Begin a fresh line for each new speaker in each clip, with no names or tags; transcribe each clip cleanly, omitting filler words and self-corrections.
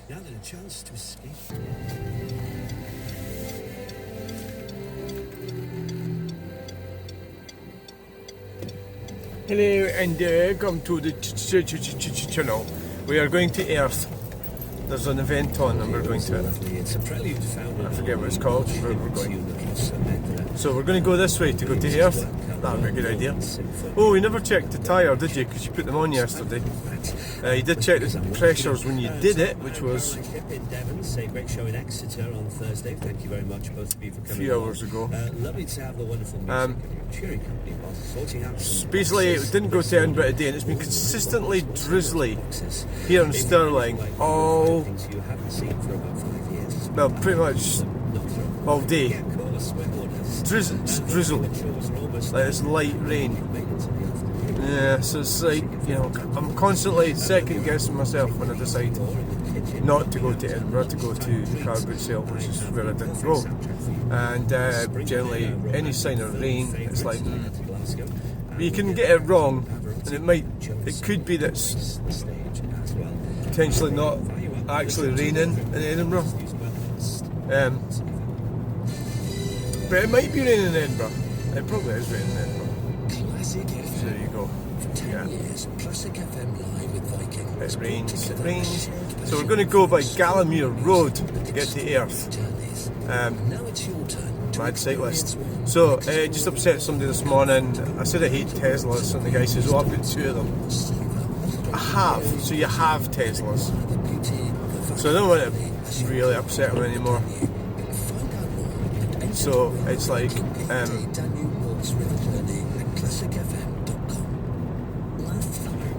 Now that a chance to escape.
Hello and welcome to the channel. We are going to Earth. There's an event on and we're going to it.
It's a prelude found.
I forget what it's called, where we're going. So we're going to go this way to go to Earth. That would be a good idea. Oh, we never checked the tyre, did you? Because you put them on yesterday. You did check the pressures when you did it, which was
in Devon. Say great show in Exeter on Thursday. Thank you very much, both of you, for coming.
a few hours ago.
Lovely to have the wonderful music cheering company while sorting out.
Basically, it didn't go to Edinburgh today, and it's been consistently drizzly here in Stirling all,
You haven't seen for about 5 years.
well, pretty much all day. Drizzle, like it's light rain. Yeah, so it's like, you know, I'm constantly second guessing myself when I decide not to go to Edinburgh, to go to the car boot sale, which is where I didn't go. And generally, any sign of rain, it's like, but you can get it wrong, and it could be that it's potentially not actually raining in Edinburgh. But it might be raining in Edinburgh. It probably is raining in Edinburgh. So there you go. Yeah. It rains. So we're going to go by Gallamere Road to get to Airth. Mad cyclist. So just upset somebody this morning. I said I hate Teslas, and the guy says, "Oh, I've got 2 of them." I have. So you have Teslas. So I don't want to really upset him anymore. So it's like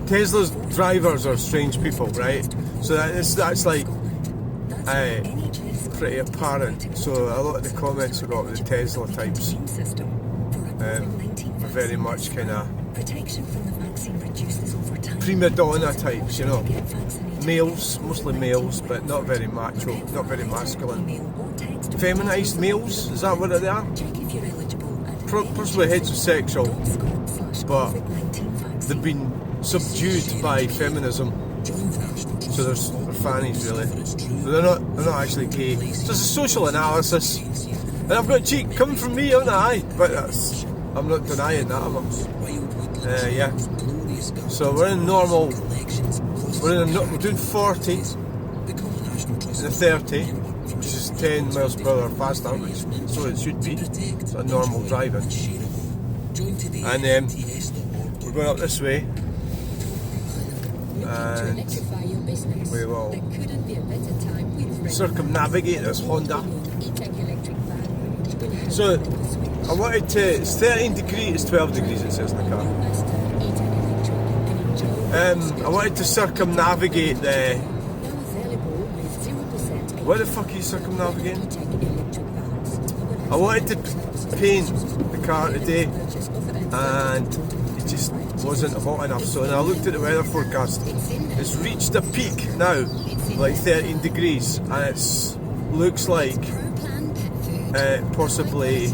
Tesla's drivers are strange people, right? So that's like pretty apparent. So a lot of the comments I got with the Tesla types are very much kind of prima donna types, you know. Males, mostly males, but not very macho, not very masculine. Feminised males, is that what they are? Possibly heterosexual, but they've been subdued by feminism. So they're fannies, really. They're not actually gay. So it's a social analysis. And I've got cheek coming from me, haven't I? But I'm not denying that, am I? Yeah. So we're in normal. We're doing 40 and a 30, which is 10 miles per hour faster, which so it should be. It's a normal driving. And then we're going up this way, and we will circumnavigate this Honda. So I wanted to. It's 13 degrees. It's 12 degrees. It says in the car. I wanted to circumnavigate the. What the fuck are you circumnavigating? I wanted to paint the car today, and it just wasn't hot enough. So then I looked at the weather forecast. It's reached a peak now, like 13 degrees, and it looks like possibly.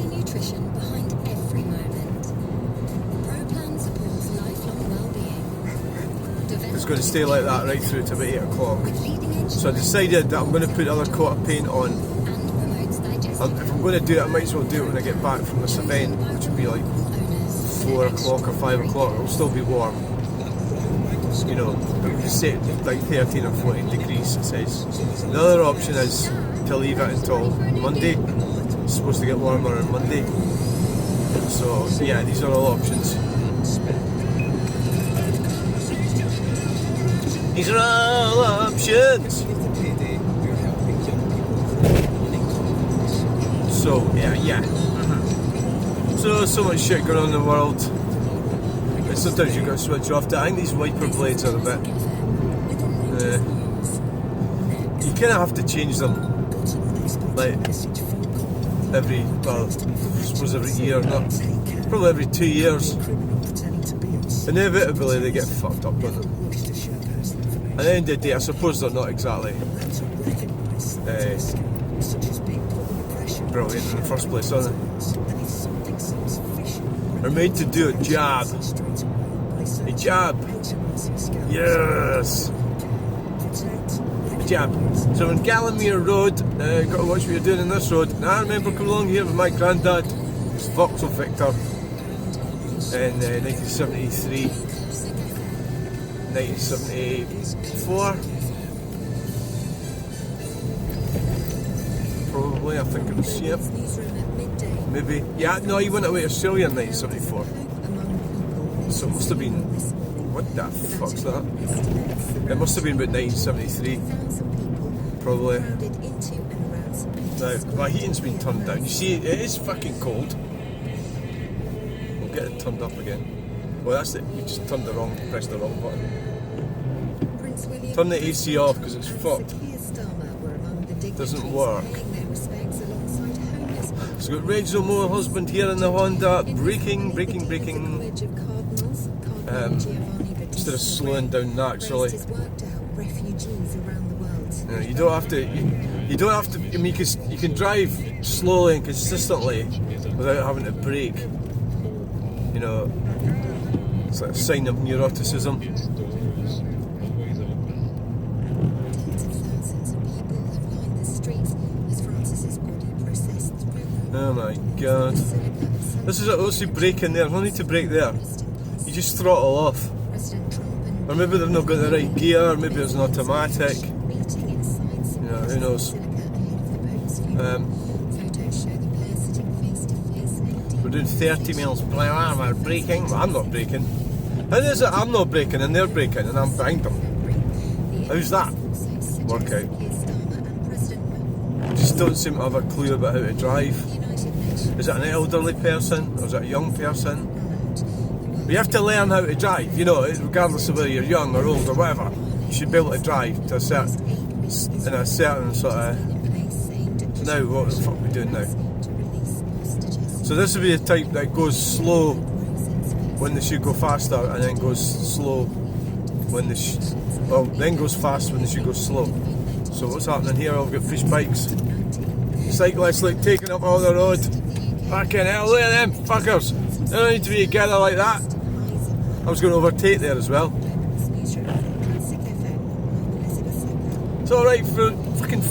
It's going to stay like that right through to about 8 o'clock. So I decided that I'm going to put another coat of paint on. If I'm going to do it, I might as well do it when I get back from this event, which will be like 4 o'clock or 5 o'clock. It'll still be warm. You know, it's set like 13 or 14 degrees, it says. The other option is to leave it until Monday. It's supposed to get warmer on Monday. So yeah, these are all options. These are all options. So yeah. So much shit going on in the world. And sometimes you've got to switch off. I think these wiper blades are a bit. You kind of have to change them, like every year, not probably every 2 years. Inevitably they get fucked up, don't they? At the end of the day, I suppose they're not exactly brilliant in the first place, are they? They're made to do a job. A job. Yes. A jab. So on Gallamere Road, got to watch what you're doing on this road. And I remember coming along here with my granddad, Vauxhall Victor, in 1973, 1974. Probably, I think it was, yeah. Maybe. Yeah, no, he went away to Australia in 1974. So it must have been, what the fuck's that? It must have been about 1973. Probably. Now, my heating's been turned down. You see, it is fucking cold. We'll get it turned up again. Well, that's it. You just turned pressed the wrong button. Turn the AC off because it's fucked. Doesn't work. So we've got Rachel Moore, husband here in the Honda, braking. Instead of slowing down naturally. You don't have to. You don't have to. I mean, you can drive slowly and consistently without having to brake. You know, it's like a sign of neuroticism. Oh my god. This is also braking there. No need to brake there. You just throttle off. Or maybe they've not got the right gear, maybe it's an automatic. You know, who knows. We're doing 30 miles per hour, we're braking. Well, I'm not braking. How is it I'm not braking and they're braking and I'm behind them? How's that work out? Just don't seem to have a clue about how to drive. Is it an elderly person or is it a young person? You have to learn how to drive, you know, regardless of whether you're young or old or whatever. You should be able to drive to a certain sort of. So now, what the fuck are we doing now? So this would be the type that goes slow when they should go faster, and then goes slow when they then goes fast when they should go slow. So what's happening here? I've got fish bikes. Cyclists like taking up all the road. Fucking hell, look at them fuckers. They don't need to be together like that. I was going to overtake there as well. It's alright for fucking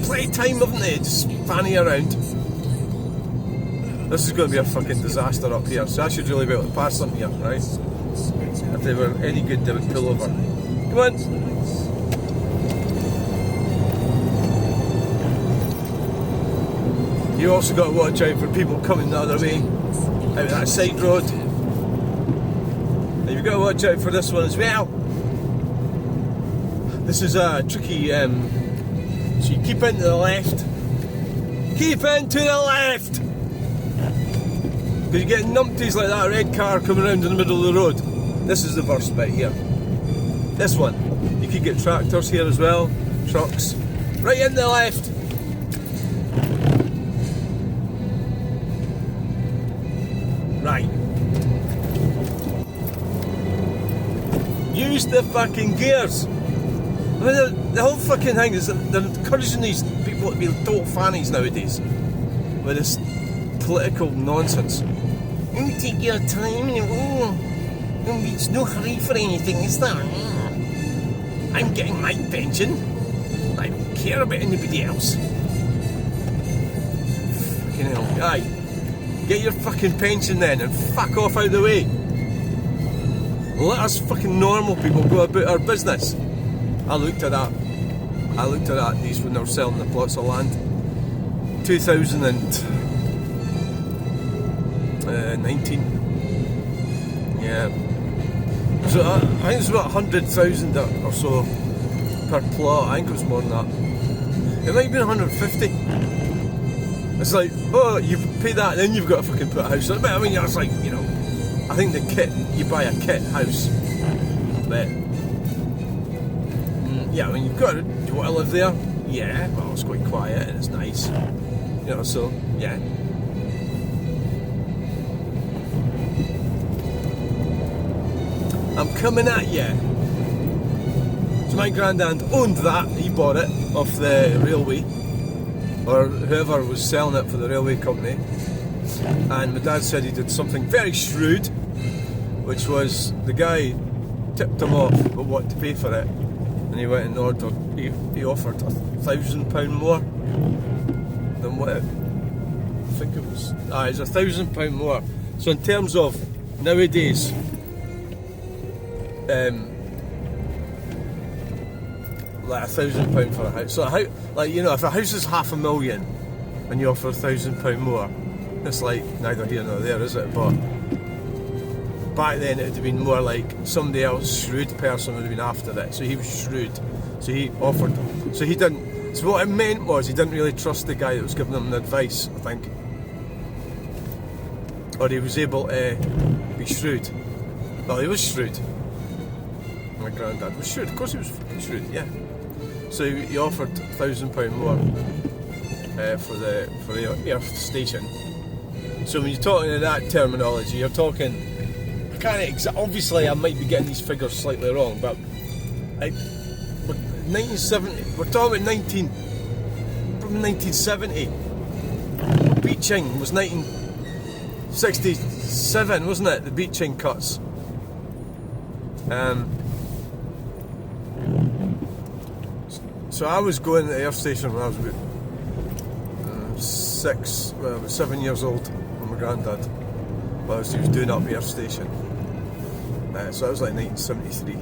playtime, haven't they? Just fanny around. This is going to be a fucking disaster up here, so I should really be able to pass them here, right? If they were any good, they would pull over. Come on! You also got to watch out for people coming the other way, out that side road. And you've got to watch out for this one as well. This is a tricky, so you keep into the left. Keep into the left! Because you get numpties like that red car coming around in the middle of the road. This is the worst bit here. This one. You could get tractors here as well, trucks. Right in the left! Right. Use the fucking gears. I mean, the whole fucking thing is that they're encouraging these people to be total fannies nowadays with this political nonsense. You take your time and it's no hurry for anything, is there? I'm getting my pension. I don't care about anybody else. Fucking hell, aye. Get your fucking pension then and fuck off out of the way. Let us fucking normal people go about our business. I looked at that. These when they were selling the plots of land. 2019. Yeah. So I think it's about 100,000 or so per plot. I think it was more than that. It might have been 150. It's like, oh, you pay that, then you've got to fucking put a house on it. I mean, it's like, you know, I think the kit, you buy a kit house. But, yeah, I mean, you've got to, do you want to live there? Yeah, well, it's quite quiet and it's nice. You know, so, yeah. I'm coming at you. So my granddad owned that, he bought it off the railway. Or whoever was selling it for the railway company, and my dad said he did something very shrewd, which was the guy tipped him off but what to pay for it, and he went and ordered. He offered £1,000 more than what I think it was. It's £1,000 more. So in terms of nowadays, like £1,000 for a house. So like, you know, if a house is £500,000 and you offer £1,000 more, it's like neither here nor there, is it? But back then it would have been more like somebody else, shrewd person would have been after it. So he was shrewd. So he offered. So he didn't. So what it meant was he didn't really trust the guy that was giving him the advice, I think. Or he was able to be shrewd. Well, he was shrewd. My granddad was shrewd. Of course he was fucking shrewd, yeah. So he offered £1,000 more for the Earth station. So when you're talking in that terminology, you're talking. I can't obviously I might be getting these figures slightly wrong, but 1970. We're talking about 1970. Beaching was 1967, wasn't it? The beaching cuts. So I was going to the Earth station when I was about 7 years old with my granddad. Well, he was doing up the Earth station. So that was like 1973.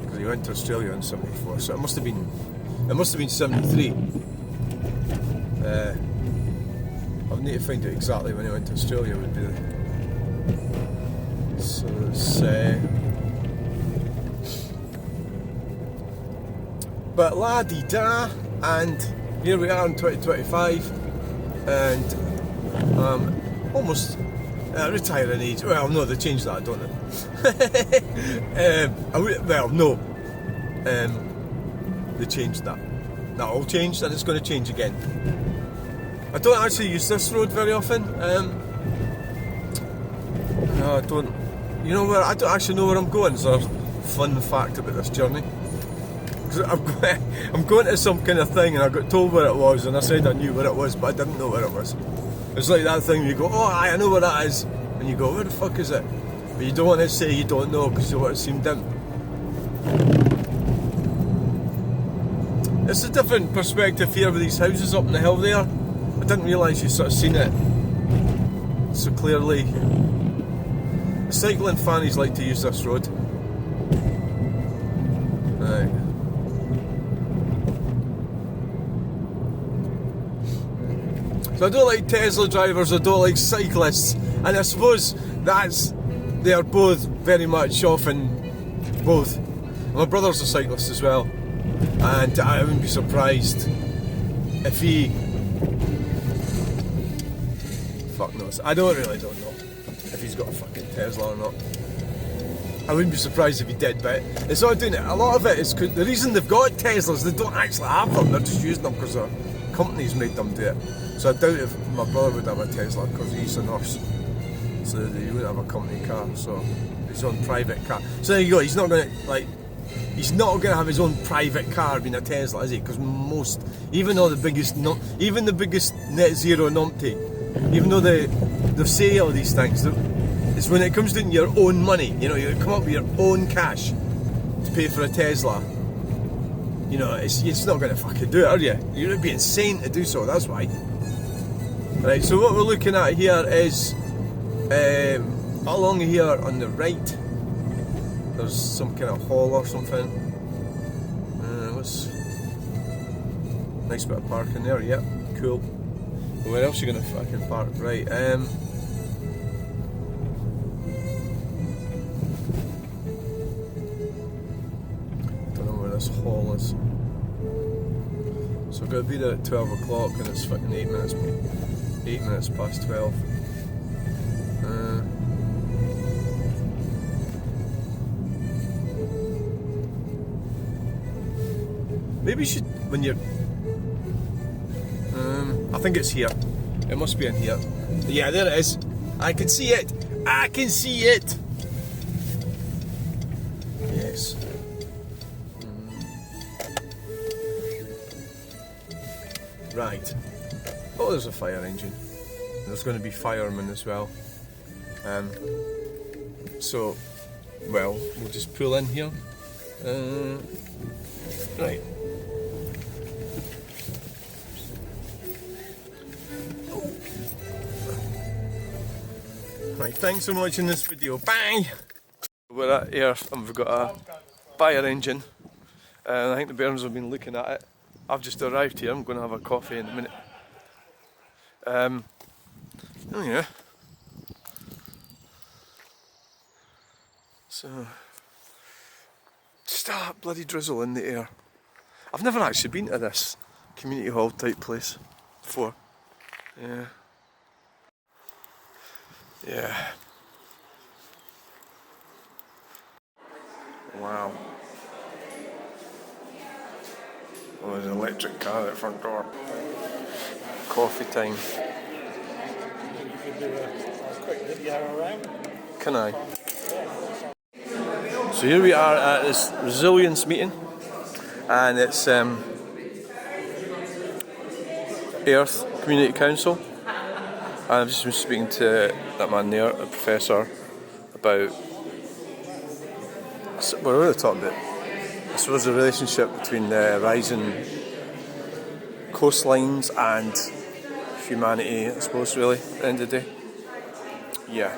Because he went to Australia in 74. So it must have been 73. I'll need to find out exactly when he went to Australia would be. So it's but la-di-da, and here we are in 2025, and almost retiring age. Well, no, they changed that, don't they? They changed that. That all changed, and it's going to change again. I don't actually use this road very often. No, I don't. You know where? I don't actually know where I'm going. So, fun fact about this journey. I'm going to some kind of thing, and I got told where it was, and I said I knew where it was, but I didn't know where it was. It's like that thing you go, oh, I know where that is, and you go, where the fuck is it? But you don't want to say you don't know because you want to seem dim. It's a different perspective here with these houses up in the hill there. I didn't realise you sort of seen it so clearly. The cycling fannies like to use this road. Right. So I don't like Tesla drivers, I don't like cyclists, and I suppose they're both very much often both. My brother's a cyclist as well, and I wouldn't be surprised if he... Fuck knows. I don't know if he's got a fucking Tesla or not. I wouldn't be surprised if he did, but it's not doing it. A lot of it is the reason they've got Teslas, they don't actually have them, they're just using them because their companies made them do it. So I doubt if my brother would have a Tesla because he's a nurse, so he wouldn't have a company car, so his own private car. So there you go, he's not going to have his own private car being a Tesla, is he? Because even the biggest net zero numpty, even though they say all these things, it's when it comes to your own money, you know, you come up with your own cash to pay for a Tesla. You know, it's not going to fucking do it, are you? You're going to be insane to do so, that's why. Right, so what we're looking at here is along here on the right, there's some kind of hall or something. What's nice bit of parking there? Yep, cool. Where else are you going to fucking park? Right, don't know where this hall is. So we're going to be there at 12 o'clock and it's fucking 8 minutes past 12. Maybe you should, when you're... I think it's here. It must be in here. Yeah, there it is. I can see it. I can see it. Yes. Right. Oh, there's a fire engine. There's going to be firemen as well. So, well, we'll just pull in here. Right. Right, thanks for watching this video. Bye! We're at Airth and we've got a fire engine. And I think the Bairns have been looking at it. I've just arrived here, I'm going to have a coffee in a minute. Oh yeah. So, just that bloody drizzle in the air. I've never actually been to this community hall type place before. Yeah. Yeah. Wow. Oh, there's an electric car at the front door. Coffee time.
You could do a quick video around.
Can I? So here we are at this resilience meeting, and it's Airth Community Council. And I've just been speaking to that man there, a professor, about what we're going to talk about. I suppose the relationship between the rising coastlines and humanity, I suppose, really, at the end of the day. Yeah.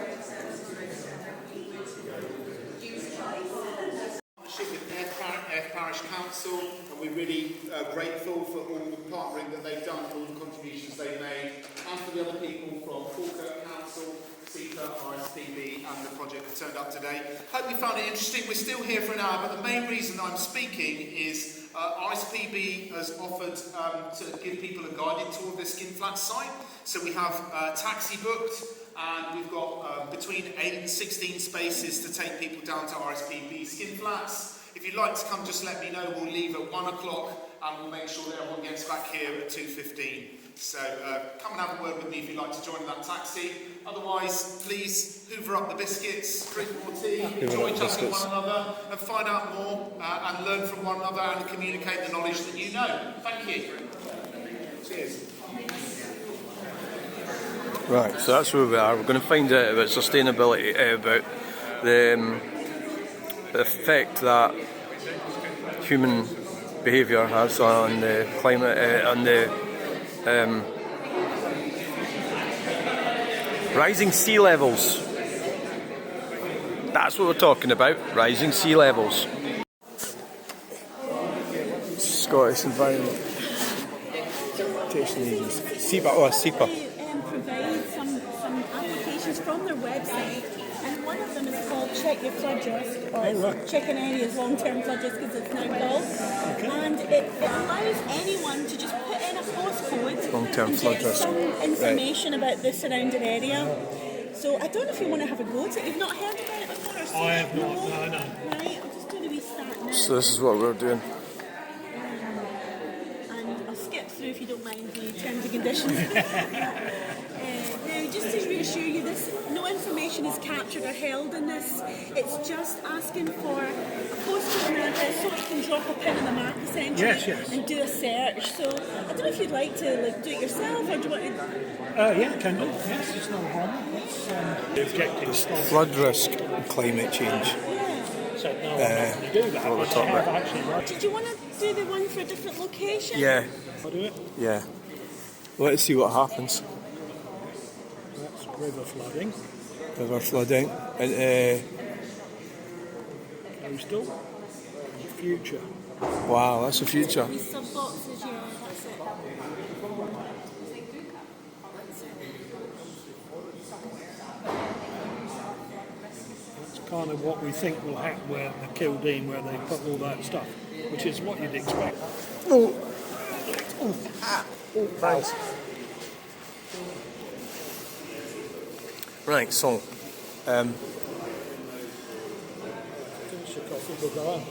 With Airth Parish Council, and we're really grateful for all the partnering that they've done, all the contributions they've made, and for the other people from Falkirk Council, SEPA, RSPB, and the project that turned up today. Hope you found it interesting. We're still here for an hour, but the main reason I'm speaking is RSPB has offered to give people a guided tour of their Skinflats site. So we have a taxi booked, and we've got between 8 and 16 spaces to take people down to RSPB Skinflats. If you'd like to come, just let me know. We'll leave at 1 o'clock, and we'll make sure that everyone gets back here at 2:15. So come and have a word with me if you'd like to join that taxi. Otherwise, please hoover up the biscuits, drink more tea, enjoy chatting with one another, and find out more and learn from one another and communicate the knowledge that you know. Thank you. Cheers.
Right, so that's where we are. We're going to find out about sustainability, about the effect that human behaviour has on the climate, on the rising sea levels. That's what we're talking about, rising sea levels. Scottish Environment Protection Agency. SEPA, oh, SEPA.
Provide some applications from their website, and one of them is called Check Your Flood Risk, or Check an Area's Long-Term Flood Risk, as it's now called. And it allows anyone to just put in a postcode
Long-term
and
flood
get
risk.
some information about the surrounding area. So I don't know if you want to have a go at it. You've not heard about it before? Or seen
I
it?
have not, no.
Right, I'll just do the wee start now.
So this is what we're doing.
And I'll skip through, if you don't mind, the terms and conditions. Now, just to reassure you, no information is captured or held in this. It's just asking for a postcode and an address so it can drop a pin in the map, essentially,
Yes.
and do a search. So I don't know if you'd like to do it yourself, or do you want to...
Yeah, can do. Yes, it's not a problem. It's the objectives.
Flood risk and climate change.
So no, I'm not going to do that.
what we're
but
talking
I have
about.
actually right
Did you want to do the one for a different location?
Yeah,
to do it.
yeah. Let's see what happens.
That's river flooding.
River flooding. And,
Coastal. Future.
wow, that's the future.
These sub-boxes, yeah, that's it.
That's kind of what we think will happen where the Kildene, where they put all that stuff, which is what you'd expect.
Oh, thanks. Right, so,
Finish the coffee, we'll go on.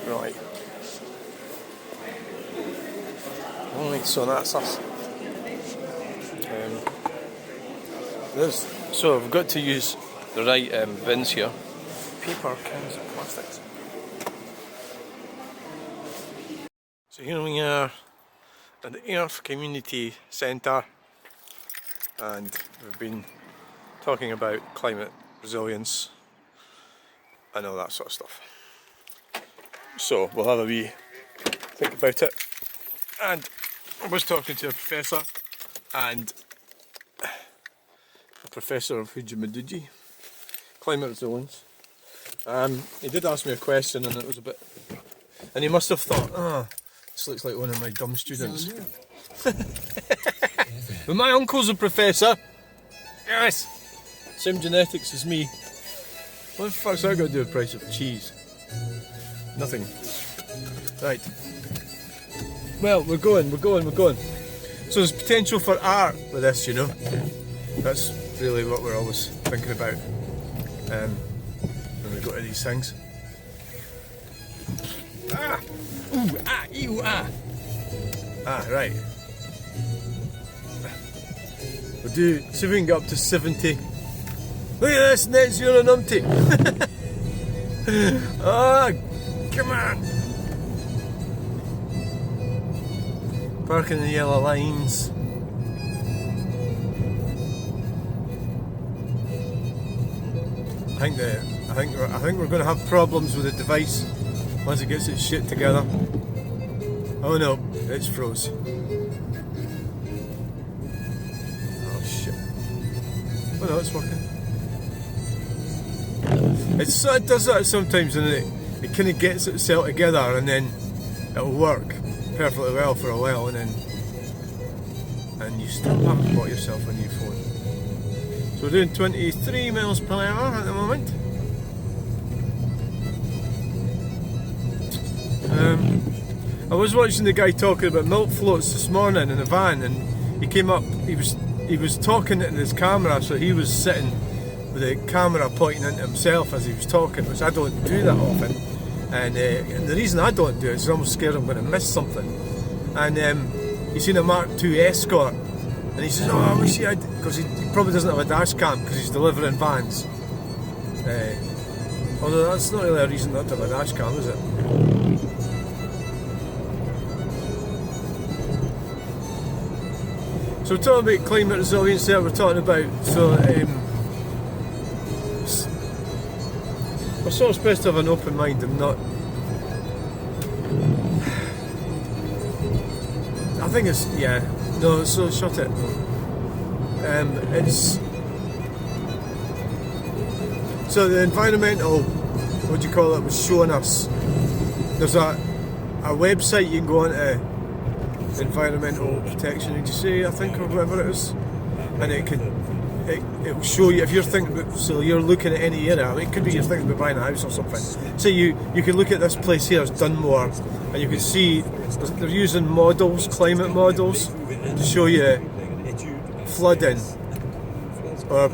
right. Right, so that's us. So we've got to use the right bins here. Paper, cans, and plastics. So here we are at the Airth Community Centre, and we've been talking about climate resilience and all that sort of stuff. So we'll have a wee think about it. And I was talking to a professor, and a professor of Hujimaduji, climate resilience. He did ask me a question, and it was a bit, and he must have thought, oh, this looks like one of my dumb students. But my uncle's a professor. Yes, same genetics as me. What the fuck's that got to do with the price of cheese? Nothing. Right. Well, we're going. So there's potential for art with this, you know. That's really what we're always thinking about when we go to these things. Ah! Ooh, ah, ew, ah! Ah, right. We'll do, see if we can get up to 70. Look at this, net zero numpty! Ah, come on! Parking the yellow lines. I think we're going to have problems with the device once it gets its shit together. Oh no, it's froze. Oh shit. Oh no, it's working. It does that sometimes, and it kind of gets itself together, and then it'll work perfectly well for a while, and you still haven't bought yourself a new phone. So we're doing 23 miles per hour at the moment. I was watching the guy talking about milk floats this morning in a van, and he came up. He was talking into his camera, so he was sitting with the camera pointing into himself as he was talking, which I don't do that often. And the reason I don't do it is I'm almost scared I'm going to miss something. And he's seen a Mark II Escort, and he says, "Oh, I wish he had," because he probably doesn't have a dash cam because he's delivering vans. Although that's not really a reason not to have a dash cam, is it? So we're talking about climate resilience there, we're talking about, so we're sort of supposed to have an open mind and not, I think it's, yeah, no, so shut it. It's, so the environmental, what do you call it, was showing us, there's a website you can go onto, Environmental Protection Agency, I think, or whatever it is, and it will show you if you're thinking about, so you're looking at any area. I mean, it could be you're thinking about buying a house or something. So you can look at this place here, it's Dunmore, and you can see they're using models, climate models, to show you flooding or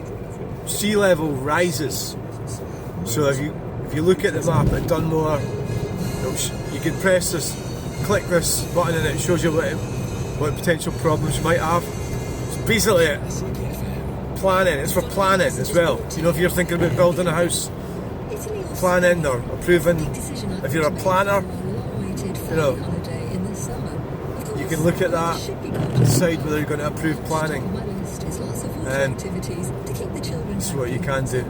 sea level rises. So if you look at the map at Dunmore, you can press this. Click this button and it shows you what potential problems you might have. It's basically planning. It's for planning as well. You know, if you're thinking about building a house, planning or approving. If you're a planner, you know, you can look at that, decide whether you're going to approve planning, and that's what you can do.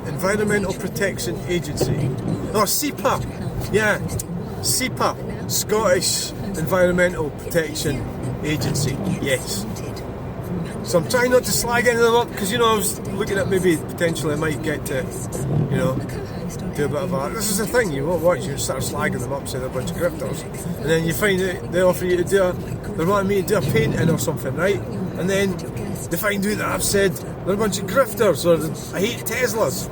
Environmental Protection Agency? Oh, SEPA! Yeah, SEPA, Scottish Environmental Protection Agency, yes. So I'm trying not to slag any of them up, because, you know, I was looking at maybe potentially I might get to, you know, do a bit of art. This is the thing, you won't watch, you start slagging them up, say they're a bunch of grifters, and then you find that they offer you to do they want me to do a painting or something, right? And then they find out that I've said they're a bunch of grifters, or I hate Teslas.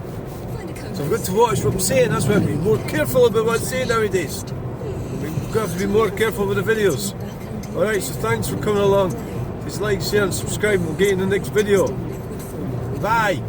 So I've got to watch what I'm saying. That's why I'm being more careful about what I say nowadays. We've got to be more careful with the videos. Alright, so thanks for coming along. Please like, share and subscribe, and we'll get you in the next video. Bye!